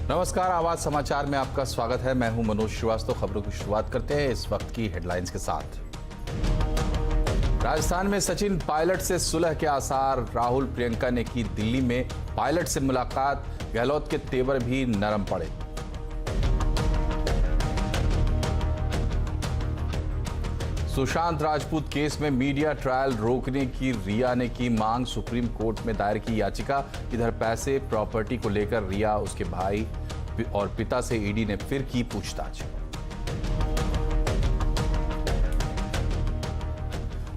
नमस्कार, आवाज समाचार में आपका स्वागत है। मैं हूं मनोज श्रीवास्तव। खबरों की शुरुआत करते हैं इस वक्त की हेडलाइंस के साथ। राजस्थान में सचिन पायलट से सुलह के आसार। राहुल प्रियंका ने की दिल्ली में पायलट से मुलाकात। गहलोत के तेवर भी नरम पड़े। सुशांत राजपूत केस में मीडिया ट्रायल रोकने की रिया ने की मांग। सुप्रीम कोर्ट में दायर की याचिका। इधर पैसे प्रॉपर्टी को लेकर रिया, उसके भाई और पिता से ईडी ने फिर की पूछताछ।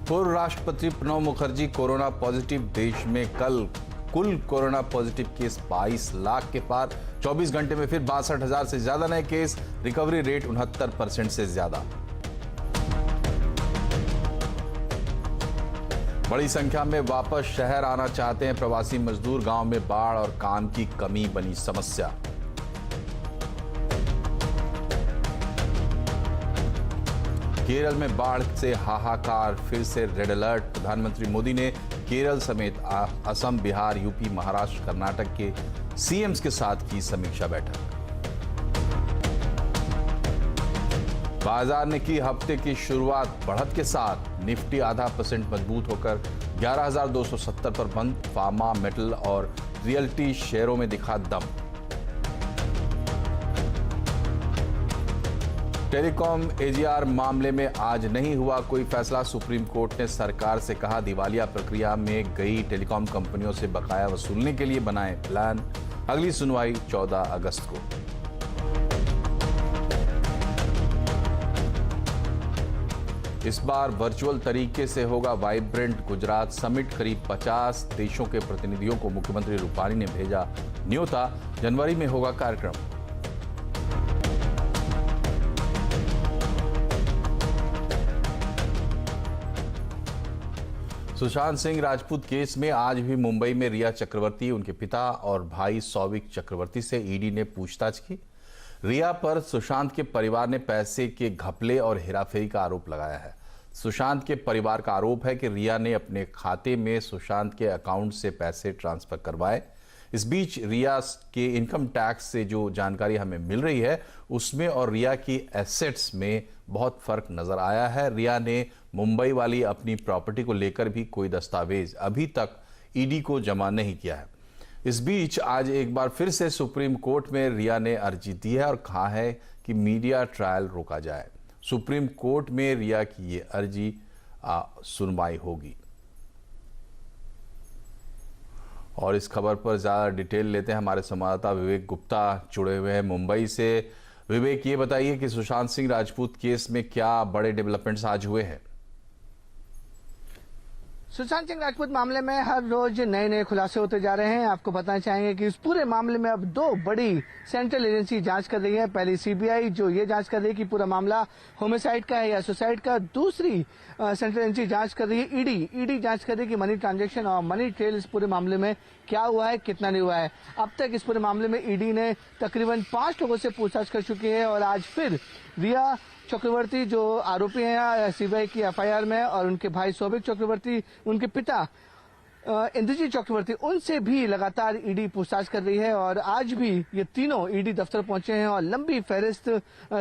पूर्व राष्ट्रपति प्रणब मुखर्जी कोरोना पॉजिटिव। देश में कल कुल कोरोना पॉजिटिव केस 22 लाख के पार। 24 घंटे में फिर 62,000 से ज्यादा नए केस। रिकवरी रेट 69% से ज्यादा। बड़ी संख्या में वापस शहर आना चाहते हैं प्रवासी मजदूर। गांव में बाढ़ और काम की कमी बनी समस्या। केरल में बाढ़ से हाहाकार, फिर से रेड अलर्ट। प्रधानमंत्री मोदी ने केरल समेत असम, बिहार, यूपी, महाराष्ट्र, कर्नाटक के सीएम्स के साथ की समीक्षा बैठक। बाजार ने की हफ्ते की शुरुआत बढ़त के साथ। निफ्टी आधा % मजबूत होकर 11,270 पर बंद। फार्मा, मेटल और रियल्टी शेयरों में दिखा दम। टेलीकॉम एजीआर मामले में आज नहीं हुआ कोई फैसला। सुप्रीम कोर्ट ने सरकार से कहा दिवालिया प्रक्रिया में गई टेलीकॉम कंपनियों से बकाया वसूलने के लिए बनाए प्लान। अगली सुनवाई 14 अगस्त को। इस बार वर्चुअल तरीके से होगा वाइब्रेंट गुजरात समिट। करीब 50 देशों के प्रतिनिधियों को मुख्यमंत्री रूपाणी ने भेजा न्योता। जनवरी में होगा कार्यक्रम। सुशांत सिंह राजपूत केस में आज भी मुंबई में रिया चक्रवर्ती, उनके पिता और भाई सौविक चक्रवर्ती से ईडी ने पूछताछ की। रिया पर सुशांत के परिवार ने पैसे के घपले और हेराफेरी का आरोप लगाया है। सुशांत के परिवार का आरोप है कि रिया ने अपने खाते में सुशांत के अकाउंट से पैसे ट्रांसफर करवाए। इस बीच रिया के इनकम टैक्स से जो जानकारी हमें मिल रही है उसमें और रिया की एसेट्स में बहुत फर्क नजर आया है। रिया ने मुंबई वाली अपनी प्रॉपर्टी को लेकर भी कोई दस्तावेज अभी तक ईडी को जमा नहीं किया है। इस बीच आज एक बार फिर से सुप्रीम कोर्ट में रिया ने अर्जी दी है और कहा है कि मीडिया ट्रायल रोका जाए। सुप्रीम कोर्ट में रिया की ये अर्जी सुनवाई होगी। और इस खबर पर ज्यादा डिटेल लेते हैं, हमारे संवाददाता विवेक गुप्ता जुड़े हुए हैं मुंबई से। विवेक, ये बताइए कि सुशांत सिंह राजपूत केस में क्या बड़े डेवलपमेंट्स आज हुए हैं? सुशांत सिंह राजपूत मामले में हर रोज नए नए खुलासे होते जा रहे हैं। आपको बताना चाहेंगे कि इस पूरे मामले में अब 2 बड़ी सेंट्रल एजेंसी जांच कर रही है। पहली सीबीआई, जो ये जांच कर रही है कि पूरा मामला होमिसाइड का है या सुसाइड का। दूसरी सेंट्रल एजेंसी जांच कर रही है ईडी जांच कर रही है कि मनी ट्रांजैक्शन और मनी ट्रेल इस पूरे मामले में क्या हुआ है, कितना नहीं हुआ है। अब तक इस पूरे मामले में ईडी ने तकरीबन 5 लोगों से पूछताछ कर चुकी है और आज फिर रिया चक्रवर्ती जो आरोपी हैं सीबीआई की एफआईआर में, और उनके भाई सौविक चक्रवर्ती, उनके पिता इंद्रजीत चक्रवर्ती, उनसे भी लगातार ईडी पूछताछ कर रही है। और आज भी ये तीनों ईडी दफ्तर पहुंचे हैं और लंबी फहरिस्त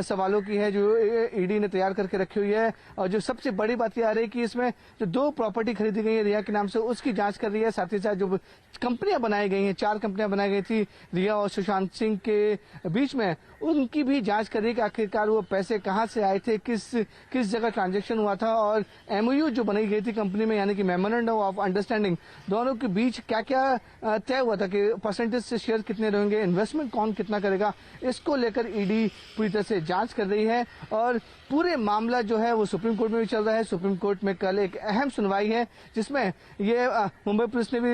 सवालों की है जो ईडी ने तैयार करके रखी हुई है। और जो सबसे बड़ी बात ये आ रही है कि इसमें जो 2 प्रॉपर्टी खरीदी गई है रिया के नाम से, उसकी जांच कर रही है। साथ ही साथ जो कंपनियां बनाई गई हैं, 4 कंपनियां बनाई गई थी रिया और सुशांत सिंह के बीच में, उनकी भी जांच कर रही है कि आखिरकार वो पैसे कहां से आए थे, किस जगह ट्रांजैक्शन हुआ था। और एमओयू जो बनाई गई थी कंपनी में, यानी कि मेमोरेंडम ऑफ अंडरस्टैंडिंग, दोनों के बीच क्या क्या तय हुआ था कि परसेंटेज से शेयर कितने रहेंगे, इन्वेस्टमेंट कौन कितना करेगा, इसको लेकर ईडी पूरी तरह से जांच कर रही है। और पूरे मामला जो है वो सुप्रीम कोर्ट में भी चल रहा है। सुप्रीम कोर्ट में कल एक अहम सुनवाई है जिसमें ये मुंबई पुलिस ने भी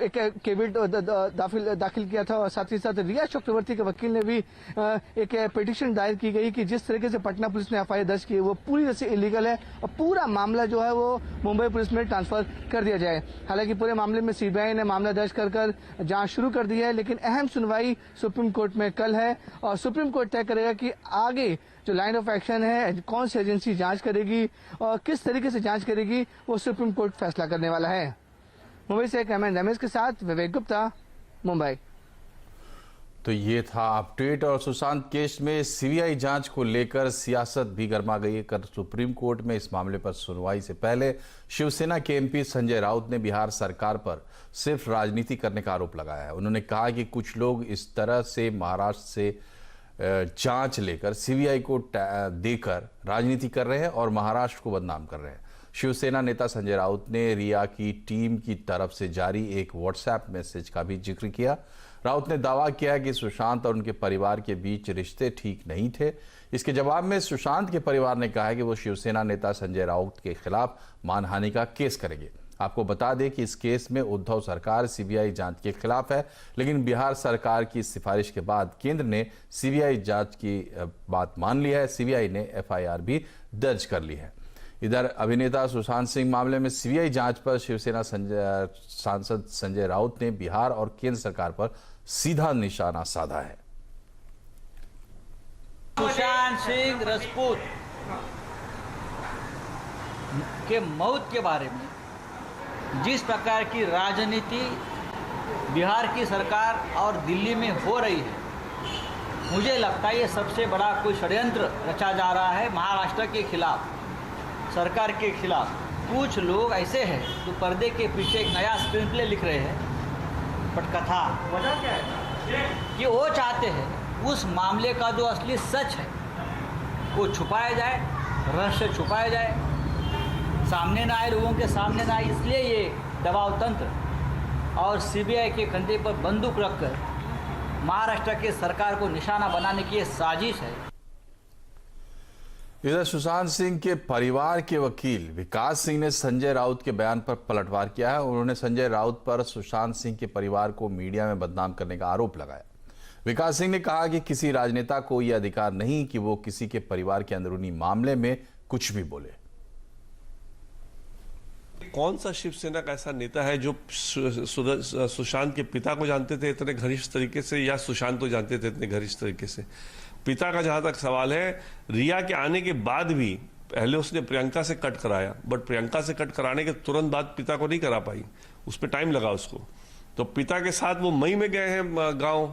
एक केविट दाखिल किया था। और साथ ही साथ रिया चक्रवर्ती के वकील ने भी एक पिटीशन दायर की गई कि जिस तरीके से पटना पुलिस ने एफआईआर दर्ज की है वो पूरी तरह से इलीगल है और पूरा मामला जो है वो मुंबई पुलिस में ट्रांसफर कर दिया जाए। हालांकि पूरे मामले में सीबीआई ने मामला दर्ज कर जांच शुरू कर दी है, लेकिन अहम सुनवाई सुप्रीम कोर्ट में कल है और सुप्रीम कोर्ट तय करेगा कि आगे जो लाइन ऑफ एक्शन है, कौन सी एजेंसी जांच करेगी और किस तरीके से जांच करेगी, वो सुप्रीम कोर्ट फैसला करने वाला है। मुंबई से कैमरामैन रमेश के साथ विवेक गुप्ता, मुंबई। तो ये था अपडेट। और सुशांत केस में सीबीआई जांच को लेकर सियासत भी गर्मा गई है। कल सुप्रीम कोर्ट में इस मामले पर सुनवाई से पहले शिवसेना के एमपी संजय राउत ने बिहार सरकार पर सिर्फ राजनीति करने का आरोप लगाया है। उन्होंने कहा कि कुछ लोग इस तरह से महाराष्ट्र से जांच लेकर सीबीआई को देकर राजनीति कर रहे हैं और महाराष्ट्र को बदनाम कर रहे हैं। शिवसेना नेता संजय राउत ने रिया की टीम की तरफ से जारी एक व्हाट्सएप मैसेज का भी जिक्र किया। राउत ने दावा किया कि सुशांत और उनके परिवार के बीच रिश्ते ठीक नहीं थे। इसके जवाब में सुशांत के परिवार ने कहा है कि वो शिवसेना नेता संजय राउत के खिलाफ मानहानि का केस करेंगे। आपको बता दें कि इस केस में उद्धव सरकार सीबीआई जांच के खिलाफ है, लेकिन बिहार सरकार की सिफारिश के बाद केंद्र ने सीबीआई जांच की बात मान ली है। सीबीआई ने एफआईआर भी दर्ज कर ली है। इधर अभिनेता सुशांत सिंह मामले में सीबीआई जांच पर शिवसेना सांसद संजय राउत ने बिहार और केंद्र सरकार पर सीधा निशाना साधा है। सुशांत सिंह राजपूत के मौत के बारे में जिस प्रकार की राजनीति बिहार की सरकार और दिल्ली में हो रही है, मुझे लगता है ये सबसे बड़ा कोई षड्यंत्र रचा जा रहा है महाराष्ट्र के खिलाफ, सरकार के खिलाफ। कुछ लोग ऐसे हैं जो पर्दे के पीछे एक नया स्क्रीन प्ले लिख रहे हैं पटकथा। वजह क्या है कि वो चाहते हैं उस मामले का जो असली सच है वो छुपाया जाए, रहस्य छुपाया जाए, सामने ना आए, लोगों के सामने ना आए। इसलिए ये दबाव तंत्र और सीबीआई के कंधे पर बंदूक रखकर महाराष्ट्र के सरकार को निशाना बनाने की ये साजिश है। इधर सुशांत सिंह के परिवार के वकील विकास सिंह ने संजय राउत के बयान पर पलटवार किया है। उन्होंने संजय राउत पर सुशांत सिंह के परिवार को मीडिया में बदनाम करने का आरोप लगाया। विकास सिंह ने कहा कि किसी राजनेता को यह अधिकार नहीं कि वो किसी के परिवार के अंदरूनी मामले में कुछ भी बोले। कौन सा शिवसेना का ऐसा नेता है जो सुशांत के पिता को जानते थे इतने घनिष्ठ तरीके से, या सुशांत को जानते थे इतने घनिष्ठ तरीके से? पिता का जहां तक सवाल है, रिया के आने के बाद भी पहले उसने प्रियंका से कट कराया, बट प्रियंका से कट कराने के तुरंत बाद पिता को नहीं करा पाई, उस पर टाइम लगा उसको। तो पिता के साथ वो मई में गए हैं गांव,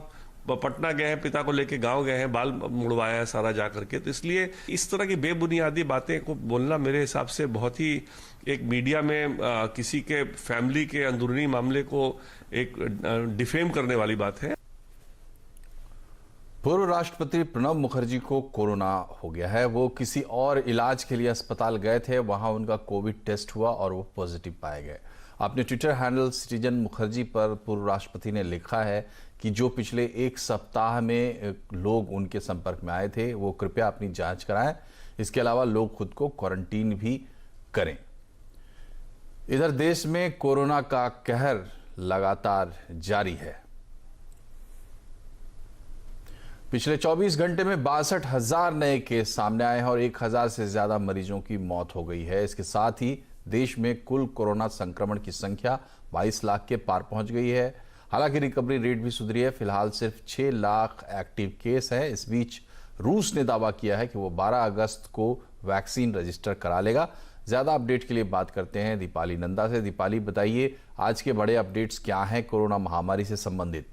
पटना गए हैं, पिता को लेके गांव गए हैं, बाल मुड़वाया है सारा जा करके। तो इसलिए इस तरह की बेबुनियादी बातें को बोलना मेरे हिसाब से बहुत ही एक मीडिया में किसी के फैमिली के अंदरूनी मामले को एक डिफेम करने वाली बात है। पूर्व राष्ट्रपति प्रणब मुखर्जी को कोरोना हो गया है। वो किसी और इलाज के लिए अस्पताल गए थे, वहां उनका कोविड टेस्ट हुआ और वो पॉजिटिव पाए गए। अपने ट्विटर हैंडल सिटीजन मुखर्जी पर पूर्व राष्ट्रपति ने लिखा है कि जो पिछले एक सप्ताह में लोग उनके संपर्क में आए थे वो कृपया अपनी जांच कराएं। इसके अलावा लोग खुद को क्वारंटीन भी करें। इधर देश में कोरोना का कहर लगातार जारी है। पिछले 24 घंटे में 62,000 नए केस सामने आए हैं और 1,000 से ज्यादा मरीजों की मौत हो गई है। इसके साथ ही देश में कुल कोरोना संक्रमण की संख्या 22 लाख के पार पहुंच गई है। हालांकि रिकवरी रेट भी सुधरी है। फिलहाल सिर्फ 6 लाख एक्टिव केस है। इस बीच रूस ने दावा किया है कि वो 12 अगस्त को वैक्सीन रजिस्टर करा लेगा। ज्यादा अपडेट के लिए बात करते हैं दीपाली नंदा से। दीपाली, बताइए आज के बड़े अपडेट्स क्या हैं कोरोना महामारी से संबंधित?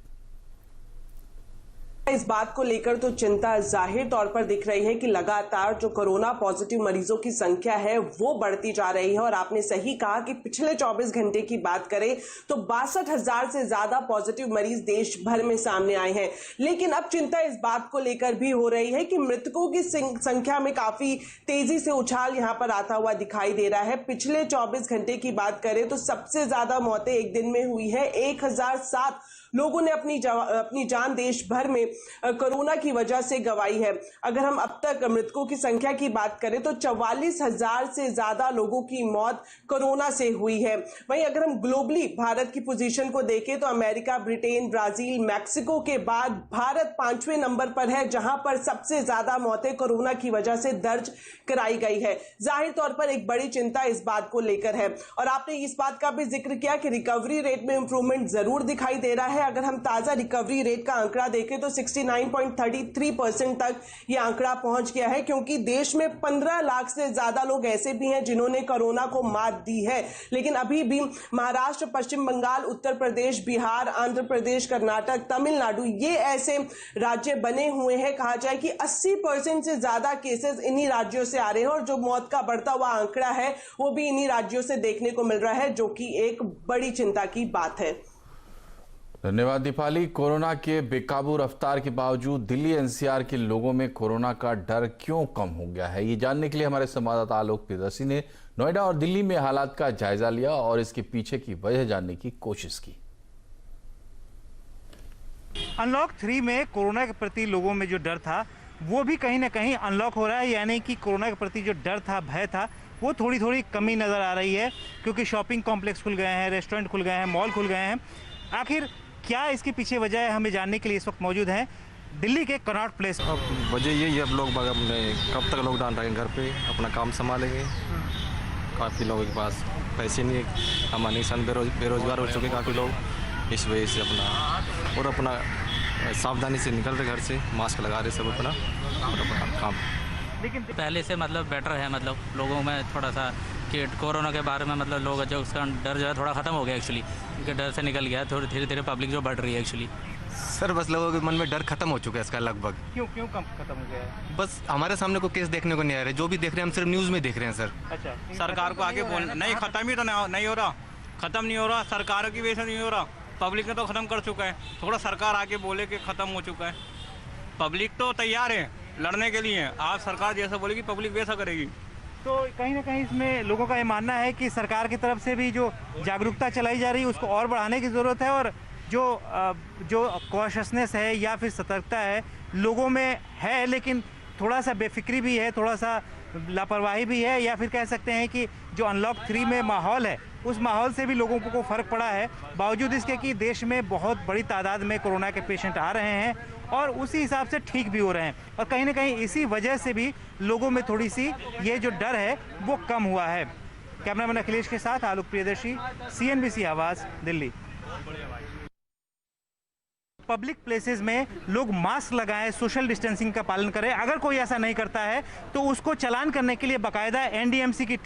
इस बात को लेकर तो चिंता जाहिर तौर पर दिख रही है कि लगातार जो कोरोना पॉजिटिव मरीजों की संख्या है वो बढ़ती जा रही है। और आपने सही कहा कि पिछले 24 घंटे की बात करें तो 62,000 से ज्यादा पॉजिटिव मरीज देश भर में सामने आए हैं। लेकिन अब चिंता इस बात को लेकर भी हो रही है कि मृतकों की संख्या में काफी तेजी से उछाल यहां पर आता हुआ दिखाई दे रहा है। पिछले 24 घंटे की बात करें तो सबसे ज्यादा मौतें एक दिन में हुई है। 1,007 लोगों ने अपनी जान देश भर में कोरोना की वजह से गंवाई है। अगर हम अब तक मृतकों की संख्या की बात करें तो 44,000 से ज्यादा लोगों की मौत कोरोना से हुई है। वहीं अगर हम ग्लोबली भारत की पोजीशन को देखें तो अमेरिका, ब्रिटेन, ब्राजील, मैक्सिको के बाद भारत 5वें नंबर पर है, जहां पर सबसे ज्यादा मौतें कोरोना की वजह से दर्ज कराई गई है। जाहिर तौर पर एक बड़ी चिंता इस बात को लेकर है। और आपने इस बात का भी जिक्र किया कि रिकवरी रेट में इंप्रूवमेंट जरूर दिखाई दे रहा है। है। अगर हम ताजा रिकवरी रेट का आंकड़ा देखें तो 69.33% तक ये आंकड़ा पहुंच गया है, क्योंकि देश में 15 लाख से ज्यादा लोग ऐसे भी हैं जिन्होंने कोरोना को मात दी है। लेकिन अभी भी महाराष्ट्र, पश्चिम बंगाल, उत्तर प्रदेश, बिहार, आंध्र प्रदेश, कर्नाटक, तमिलनाडु ये ऐसे राज्य बने हुए हैं, कहा जाए कि 80% से ज्यादा केसेस इन्हीं राज्यों से आ रहे हैं और जो मौत का बढ़ता हुआ आंकड़ा है वो भी इन्हीं राज्यों से देखने को मिल रहा है, जो कि एक बड़ी चिंता की बात है। धन्यवाद दीपाली। कोरोना के बेकाबू रफ्तार के बावजूद दिल्ली एनसीआर के लोगों में कोरोना का डर क्यों कम हो गया है, ये जानने के लिए हमारे संवाददाता आलोक प्रियदर्शी ने नोएडा और दिल्ली में हालात का जायजा लिया और इसके पीछे की वजह जानने की कोशिश की। अनलॉक 3 में कोरोना के प्रति लोगों में जो डर था वो भी कहीं ना कहीं अनलॉक हो रहा है, यानी कि कोरोना के प्रति जो डर था, भय था, वो थोड़ी थोड़ी कमी नज़र आ रही है, क्योंकि शॉपिंग कॉम्प्लेक्स खुल गए हैं, रेस्टोरेंट खुल गए हैं, मॉल खुल गए हैं। आखिर क्या इसके पीछे वजह है, हमें जानने के लिए इस वक्त मौजूद हैं दिल्ली के कनॉट प्लेस। अब वजह यही है, अब लोग बाग अपने कब तक लॉकडाउन रहेंगे, घर पे अपना काम संभालेंगे। काफ़ी लोगों के पास पैसे नहीं है, हमारे सन बेरोजगार हो चुके काफ़ी लोग, इस वजह से अपना सावधानी से निकल रहे घर से, मास्क लगा रहे सब अपना काम। लेकिन पहले से मतलब बेटर है, मतलब लोगों में थोड़ा सा कि कोरोना के बारे में मतलब लोग जो उसका डर जो है थोड़ा ख़त्म हो गया एक्चुअली, क्योंकि डर से निकल गया, थोड़ी धीरे धीरे पब्लिक जो बढ़ रही है एक्चुअली। सर बस लोगों के मन में डर खत्म हो चुका है इसका लगभग। क्यों कम खत्म हो गया है? बस हमारे सामने कोई केस देखने को नहीं आ रहे, जो भी देख रहे हैं हम सिर्फ न्यूज़ में देख रहे हैं सर। अच्छा, सरकार को आगे बोलना नहीं, खत्म ही तो नहीं हो रहा, खत्म नहीं हो रहा, सरकार की वजह से नहीं हो रहा, पब्लिक ने तो ख़त्म कर चुका है। थोड़ा सरकार आगे बोले कि ख़त्म हो चुका है, पब्लिक तो तैयार है लड़ने के लिए, आज सरकार जैसा बोलेगी पब्लिक वैसा करेगी। तो कहीं ना कहीं इसमें लोगों का ये मानना है कि सरकार की तरफ से भी जो जागरूकता चलाई जा रही है उसको और बढ़ाने की ज़रूरत है, और जो कॉशसनेस है या फिर सतर्कता है लोगों में है, लेकिन थोड़ा सा बेफिक्री भी है, थोड़ा सा लापरवाही भी है, या फिर कह सकते हैं कि जो अनलॉक 3 में माहौल है उस माहौल से भी लोगों को फ़र्क पड़ा है, बावजूद इसके कि देश में बहुत बड़ी तादाद में कोरोना के पेशेंट आ रहे हैं और उसी हिसाब से ठीक भी हो रहे हैं, और कहीं ना कहीं इसी वजह से भी लोगों में थोड़ी सी ये जो डर है वो कम हुआ है। कैमरामैन अखिलेश के साथ आलोक प्रियदर्शी, CNBC आवाज़, दिल्ली। पब्लिक प्लेसेस में लोग मास्क लगाएं, सोशल डिस्टेंसिंग का पालन करें। अगर कोई ऐसा नहीं करता है तो उसको चालान करने के लिए बाकायदा NDMC की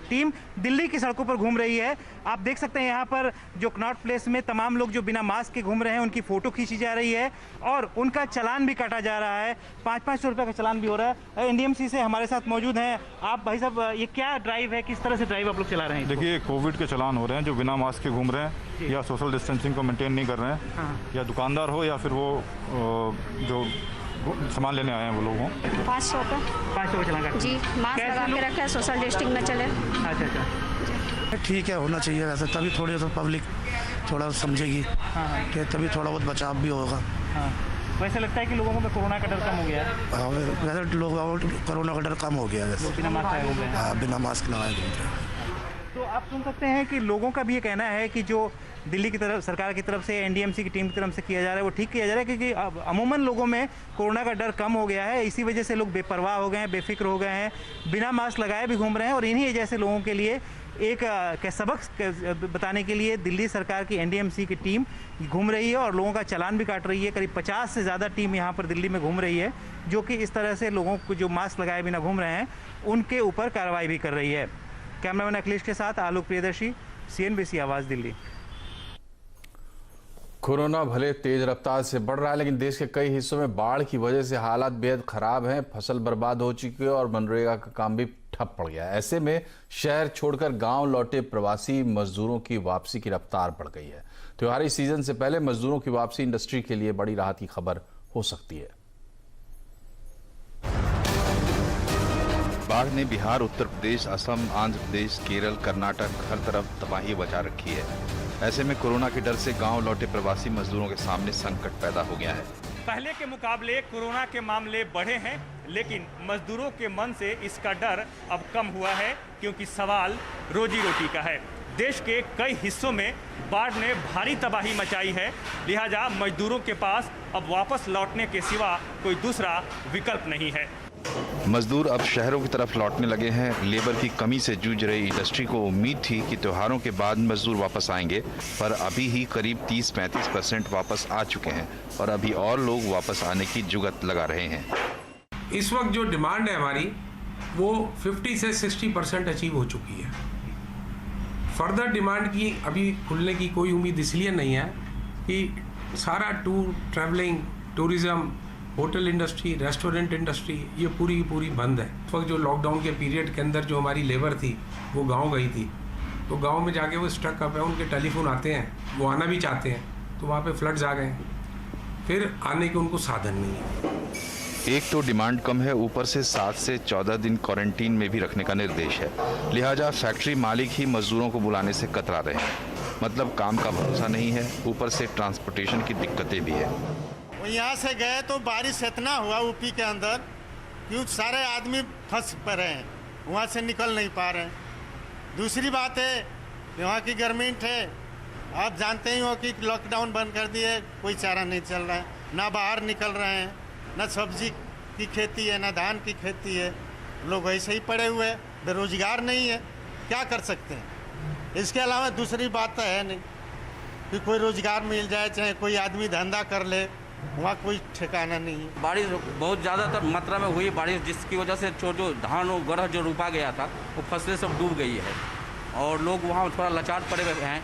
टीम दिल्ली की सड़कों पर घूम रही है। आप देख सकते हैं यहाँ पर जो कनॉट प्लेस में तमाम लोग जो बिना मास्क के घूम रहे हैं उनकी फ़ोटो खींची जा रही है और उनका चालान भी काटा जा रहा है। 500 रुपये का चालान भी हो रहा है। NDMC से हमारे साथ मौजूद हैं आप। भाई साहब, ये क्या ड्राइव है, किस तरह से ड्राइव आप लोग चला रहे हैं? देखिए, कोविड के चालान हो रहे हैं जो बिना मास्क के घूम रहे हैं या सोशल डिस्टेंसिंग को मेंटेन नहीं कर रहे हैं। हाँ। या दुकानदार हो या फिर वो जो सामान लेने आए हैं वो लोग हों। 500 का चला जी, मास्क लगा के रखा है, सोशल डिस्टेंसिंग में चले। अच्छा, ठीक है, होना चाहिए वैसे, तभी थोड़ी तो पब्लिक थोड़ा समझेगी। हाँ। कि तभी थोड़ा बहुत बचाव भी होगा। हाँ। वैसे लगता है कि लोगों में कोरोना का डर कम हो गया है। वैसे लोगों कोरोना का डर कम हो गया है, बिना मास्क लगाए घूम रहे हैं। हाँ, बिना मास्क लगाए घूम रहे हैं। तो आप सुन सकते हैं कि लोगों का भी ये कहना है कि जो दिल्ली की तरफ, सरकार की तरफ से, NDMC की टीम की तरफ से किया जा रहा है वो ठीक किया जा रहा है, क्योंकि अब अमूमन लोगों में कोरोना का डर कम हो गया है। इसी वजह से लोग बेपरवाह हो गए हैं, बेफिक्र हो गए हैं, बिना मास्क लगाए भी घूम रहे हैं। और इन्हीं जैसे लोगों के लिए एक सबक बताने के लिए दिल्ली सरकार की NDMC की टीम घूम रही है और लोगों का चालान भी काट रही है। करीब 50 से ज़्यादा टीम यहाँ पर दिल्ली में घूम रही है, जो कि इस तरह से लोगों को जो मास्क लगाए बिना घूम रहे हैं उनके ऊपर कार्रवाई भी कर रही है। कैमरामैन अखिलेश के साथ आलोक प्रियदर्शी, CNBC आवाज़, दिल्ली। कोरोना भले तेज रफ्तार से बढ़ रहा है, लेकिन देश के कई हिस्सों में बाढ़ की वजह से हालात बेहद खराब हैं। फसल बर्बाद हो चुकी है और मनरेगा का काम भी ठप पड़ गया है। ऐसे में शहर छोड़कर गांव लौटे प्रवासी मजदूरों की वापसी की रफ्तार बढ़ गई है। त्योहारी सीजन से पहले मजदूरों की वापसी इंडस्ट्री के लिए बड़ी राहत की खबर हो सकती है। बाढ़ ने बिहार, उत्तर प्रदेश, असम, आंध्र प्रदेश, केरल, कर्नाटक हर तरफ तबाही मचा रखी है। ऐसे में कोरोना के डर से गांव लौटे प्रवासी मजदूरों के सामने संकट पैदा हो गया है। पहले के मुकाबले कोरोना के मामले बढ़े हैं, लेकिन मजदूरों के मन से इसका डर अब कम हुआ है, क्योंकि सवाल रोजी रोटी का है। देश के कई हिस्सों में बाढ़ ने भारी तबाही मचाई है, लिहाजा मजदूरों के पास अब वापस लौटने के सिवा कोई दूसरा विकल्प नहीं है। मजदूर अब शहरों की तरफ लौटने लगे हैं। लेबर की कमी से जूझ रही इंडस्ट्री को उम्मीद थी कि त्योहारों के बाद मजदूर वापस आएंगे, पर अभी ही करीब 30-35% वापस आ चुके हैं और अभी और लोग वापस आने की जुगत लगा रहे हैं। इस वक्त जो डिमांड है हमारी वो 50 से 60% अचीव हो चुकी है। फर्दर डिमांड की अभी खुलने की कोई उम्मीद इसलिए नहीं है कि सारा tour, travelling, tourism, hotel industry, restaurant industry ये पूरी की पूरी बंद है। इस वक्त जो लॉकडाउन के पीरियड के अंदर जो हमारी लेबर थी वो गांव गई थी, तो गांव में जाके वो स्टक अप है, उनके टेलीफोन आते हैं, वो आना भी चाहते हैं, तो वहाँ पे फ्लड्स आ गए, फिर आने के उनको साधन नहीं है। एक तो डिमांड कम है, ऊपर से 7 से 14 दिन क्वारंटीन में भी रखने का निर्देश है। लिहाजा फैक्ट्री मालिक ही मजदूरों को बुलाने से कतरा रहे हैं। मतलब काम का भरोसा नहीं है, ऊपर से ट्रांसपोर्टेशन की दिक्कतें भी है। यहाँ से गए तो बारिश इतना हुआ यूपी के अंदर कि सारे आदमी फंस पड़े हैं, वहाँ से निकल नहीं पा रहे हैं। दूसरी बात है वहाँ की गवर्नमेंट है, आप जानते ही हो कि लॉकडाउन बंद कर दिए, कोई चारा नहीं चल रहा है, ना बाहर निकल रहे हैं, ना सब्जी की खेती है, ना धान की खेती है, लोग वैसे ही पड़े हुए हैं, बेरोजगार नहीं है, क्या कर सकते हैं। इसके अलावा दूसरी बात तो है नहीं कि कोई रोजगार मिल जाए, चाहे कोई आदमी धंधा कर ले, वहाँ कोई ठिकाना नहीं है। बारिश बहुत ज़्यादातर मात्रा में हुई बारिश, जिसकी वजह से जो धान और गढ़ जो रोपा गया था वो फसलें सब डूब गई है और लोग वहाँ थोड़ा लाचार पड़े हुए हैं,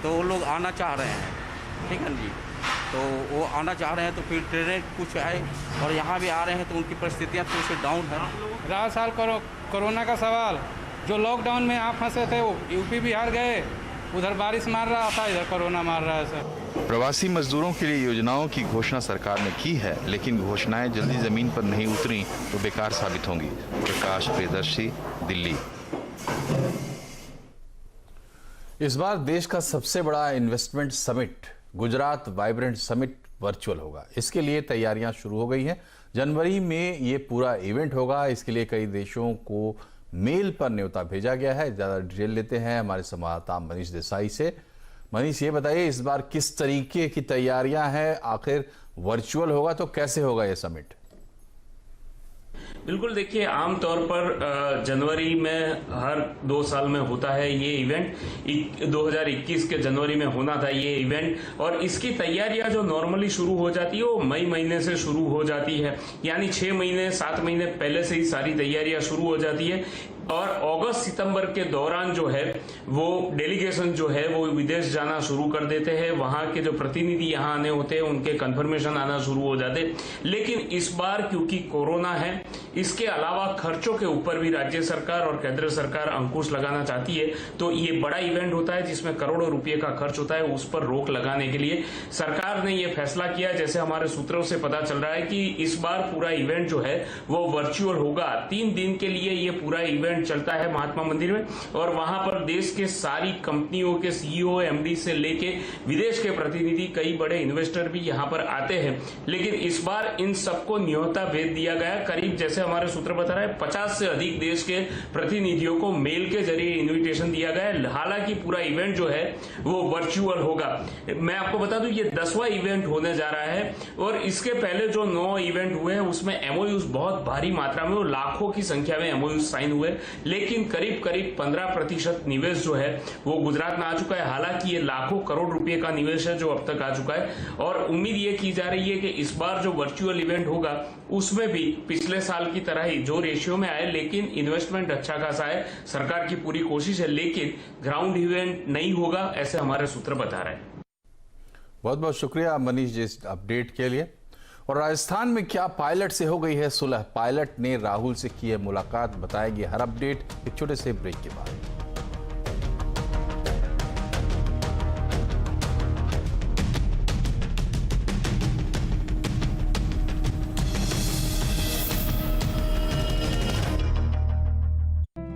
तो वो लोग आना चाह रहे हैं, ठीक है जी। तो वो आना चाह रहे हैं तो फिर ट्रेनें कुछ आए और यहाँ भी आ रहे हैं तो उनकी परिस्थितियाँ थोड़ी सी डाउन है। रहा साल कोरोना का सवाल, जो लॉकडाउन में आप फंसे थे वो यूपी बिहार गए, उधर बारिश मार रहा था, इधर कोरोना मार रहा है सर। प्रवासी मजदूरों के लिए योजनाओं की घोषणा सरकार ने की है, लेकिन घोषणाएं जल्दी जमीन पर नहीं उतरी तो बेकार साबित होंगी। प्रकाश प्रियदर्शी, दिल्ली। इस बार देश का सबसे बड़ा investment summit Gujarat vibrant summit virtual होगा। इसके लिए तैयारियां शुरू हो गई हैं। जनवरी में ये पूरा इवेंट होगा। इसके लिए कई देशों को मेल पर न्योता भेजा गया है। ज़्यादा डिटेल लेते हैं हमारे संवाददाता मनीष देसाई से। मनीष, ये बताइए इस बार किस तरीके की तैयारियां हैं, आखिर वर्चुअल होगा तो कैसे होगा ये समिट? बिल्कुल, देखिए आमतौर पर जनवरी में हर 2 साल में होता है ये इवेंट। 2021 के जनवरी में होना था ये इवेंट और इसकी तैयारियां जो नॉर्मली शुरू हो जाती है वो मई महीने से शुरू हो जाती है, यानी 6 महीने 7 महीने पहले से ही सारी तैयारियां शुरू हो जाती है। और अगस्त सितंबर के दौरान जो है वो डेलीगेशन जो है वो विदेश जाना शुरू कर देते हैं। वहां के जो प्रतिनिधि यहाँ आने होते हैं उनके कंफर्मेशन आना शुरू हो जाते। लेकिन इस बार क्योंकि कोरोना है, इसके अलावा खर्चों के ऊपर भी राज्य सरकार और केंद्र सरकार अंकुश लगाना चाहती है, तो ये बड़ा इवेंट होता है जिसमें करोड़ों रुपए का खर्च होता है, उस पर रोक लगाने के लिए सरकार ने ये फैसला किया। जैसे हमारे सूत्रों से पता चल रहा है कि इस बार पूरा इवेंट जो है वो वर्चुअल होगा। 3 दिन के लिए ये पूरा इवेंट चलता है महात्मा मंदिर में और वहां पर देश के सारी कंपनियों के सीईओ, एमडी से लेके विदेश के प्रतिनिधि, कई बड़े इन्वेस्टर भी यहां पर आते हैं। लेकिन इस बार इन सबको न्योता भेज दिया गया। करीब जैसे हमारे सूत्र बता रहे हैं 50 से अधिक देश के प्रतिनिधियों को मेल के जरिए इन्विटेशन दिया गया है। हालांकि पूरा इवेंट जो है वो वर्चुअल होगा। मैं आपको बता दूं ये 10वां इवेंट होने जा रहा है और इसके पहले जो 9 इवेंट हुए हैं उसमें एमओयूज बहुत भारी मात्रा में, लाखों की संख्या में एमओयूज साइन हुए, लेकिन करीब 15% निवेश जो है वो गुजरात में आ चुका है। हालांकि ये लाखों करोड़ रुपए का निवेश है जो अब तक आ चुका है और उम्मीद ये की जा रही है कि इस बार जो वर्चुअल इवेंट होगा उसमें भी पिछले साल की तरह ही जो रेशियो में आए, लेकिन इन्वेस्टमेंट अच्छा खासा है। सरकार की पूरी कोशिश है, लेकिन ग्राउंड इवेंट नहीं होगा, ऐसे हमारे सूत्र बता रहे हैं। बहुत बहुत शुक्रिया मनीष जी इस अपडेट के लिए। और राजस्थान में क्या पायलट से हो गई है सुलह? पायलट ने राहुल से की है मुलाकात, बताएगी हर अपडेट एक छोटे से ब्रेक के बाद।